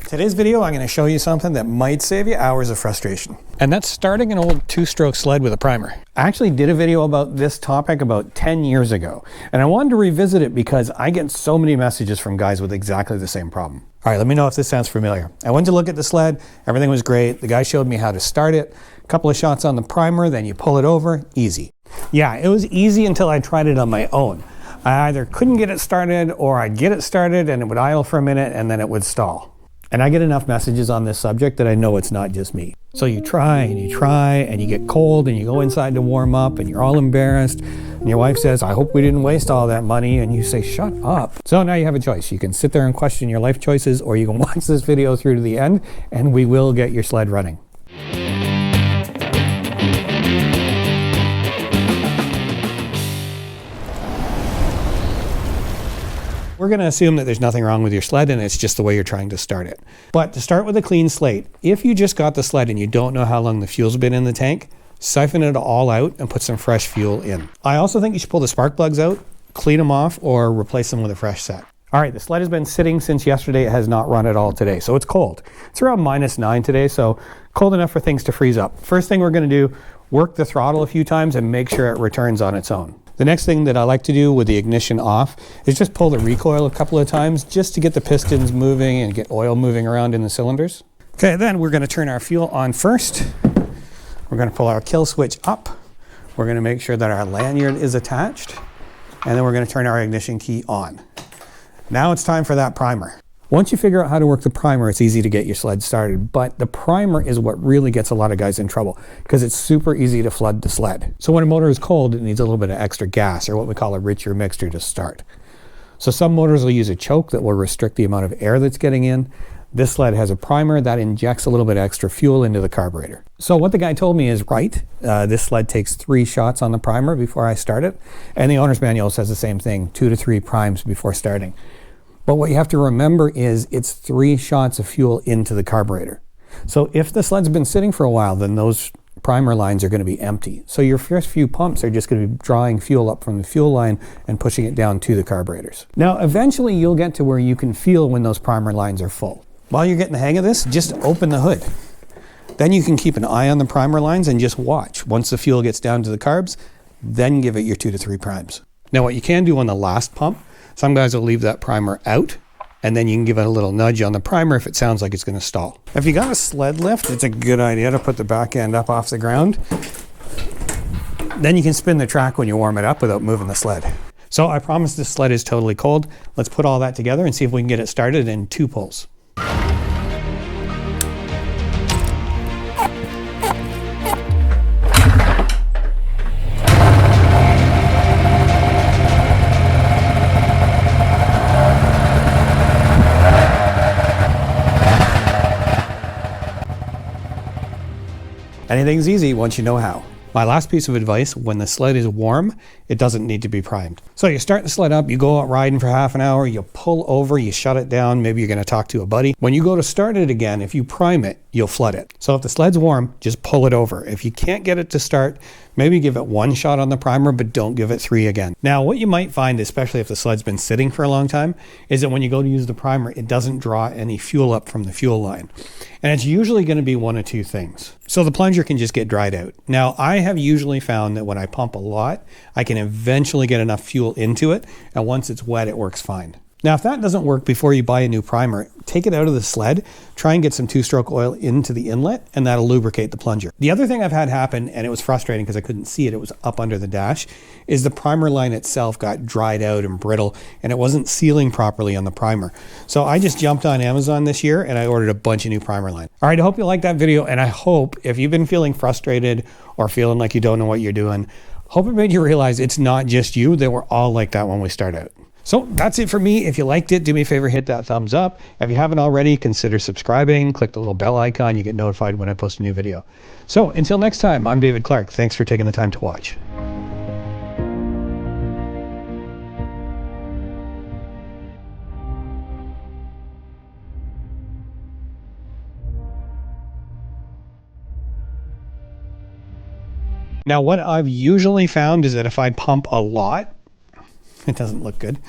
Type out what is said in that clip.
Today's video, I'm going to show you something that might save you hours of frustration. And that's starting an old two-stroke sled with a primer. I actually did a video about this topic about 10 years ago, and I wanted to revisit it because I get so many messages from guys with exactly the same problem. All right, let me know if this sounds familiar. I went to look at the sled, everything was great. The guy showed me how to start it, a couple of shots on the primer, then you pull it over, easy. Yeah, it was easy until I tried it on my own. I either couldn't get it started or I'd get it started and it would idle for a minute and then it would stall. And I get enough messages on this subject that I know it's not just me. So you try and you get cold and you go inside to warm up and you're all embarrassed. And your wife says, I hope we didn't waste all that money. And you say, shut up. So now you have a choice. You can sit there and question your life choices, or you can watch this video through to the end and we will get your sled running. We're going to assume that there's nothing wrong with your sled and it's just the way you're trying to start it. But to start with a clean slate, if you just got the sled and you don't know how long the fuel's been in the tank, siphon it all out and put some fresh fuel in. I also think you should pull the spark plugs out, clean them off, or replace them with a fresh set. All right, the sled has been sitting since yesterday. It has not run at all today, so it's cold. It's around -9 today, so cold enough for things to freeze up. First thing we're going to do, work the throttle a few times and make sure it returns on its own. The next thing that I like to do with the ignition off is just pull the recoil a couple of times just to get the pistons moving and get oil moving around in the cylinders. Okay, then we're going to turn our fuel on first. We're going to pull our kill switch up. We're going to make sure that our lanyard is attached. And then we're going to turn our ignition key on. Now it's time for that primer. Once you figure out how to work the primer, it's easy to get your sled started, but the primer is what really gets a lot of guys in trouble because it's super easy to flood the sled. So when a motor is cold, it needs a little bit of extra gas, or what we call a richer mixture, to start. So some motors will use a choke that will restrict the amount of air that's getting in. This sled has a primer that injects a little bit of extra fuel into the carburetor. So what the guy told me is right. This sled takes 3 shots on the primer before I start it, and the owner's manual says the same thing, 2 to 3 primes before starting. But what you have to remember is it's 3 shots of fuel into the carburetor. So if the sled's been sitting for a while, then those primer lines are going to be empty. So your first few pumps are just going to be drawing fuel up from the fuel line and pushing it down to the carburetors. Now, eventually you'll get to where you can feel when those primer lines are full. While you're getting the hang of this, just open the hood. Then you can keep an eye on the primer lines and just watch. Once the fuel gets down to the carbs, then give it your 2 to 3 primes. Now, what you can do on the last pump, some guys will leave that primer out, and then you can give it a little nudge on the primer if it sounds like it's going to stall. If you got a sled lift, it's a good idea to put the back end up off the ground. Then you can spin the track when you warm it up without moving the sled. So I promise this sled is totally cold. Let's put all that together and see if we can get it started in 2 pulls. Anything's easy once you know how. My last piece of advice, when the sled is warm, it doesn't need to be primed. So you start the sled up, you go out riding for half an hour, you pull over, you shut it down, maybe you're going to talk to a buddy. When you go to start it again, if you prime it, you'll flood it. So if the sled's warm, just pull it over. If you can't get it to start, maybe give it 1 shot on the primer, but don't give it 3 again. Now, what you might find, especially if the sled's been sitting for a long time, is that when you go to use the primer, it doesn't draw any fuel up from the fuel line. And it's usually going to be 1 of 2 things. So the plunger can just get dried out. Now, I have usually found that when I pump a lot, I can eventually get enough fuel into it, and once it's wet, it works fine. Now, if that doesn't work before you buy a new primer, take it out of the sled, try and get some 2-stroke oil into the inlet, and that'll lubricate the plunger. The other thing I've had happen, and it was frustrating because I couldn't see it, it was up under the dash, is the primer line itself got dried out and brittle, and it wasn't sealing properly on the primer. So I just jumped on Amazon this year, and I ordered a bunch of new primer line. All right, I hope you liked that video, and I hope if you've been feeling frustrated or feeling like you don't know what you're doing, hope it made you realize it's not just you, that we're all like that when we start out. So that's it for me. If you liked it, do me a favor, hit that thumbs up. If you haven't already, consider subscribing. Click the little bell icon. You get notified when I post a new video. So until next time, I'm David Clark. Thanks for taking the time to watch. Now, what I've usually found is that if I pump a lot, it doesn't look good.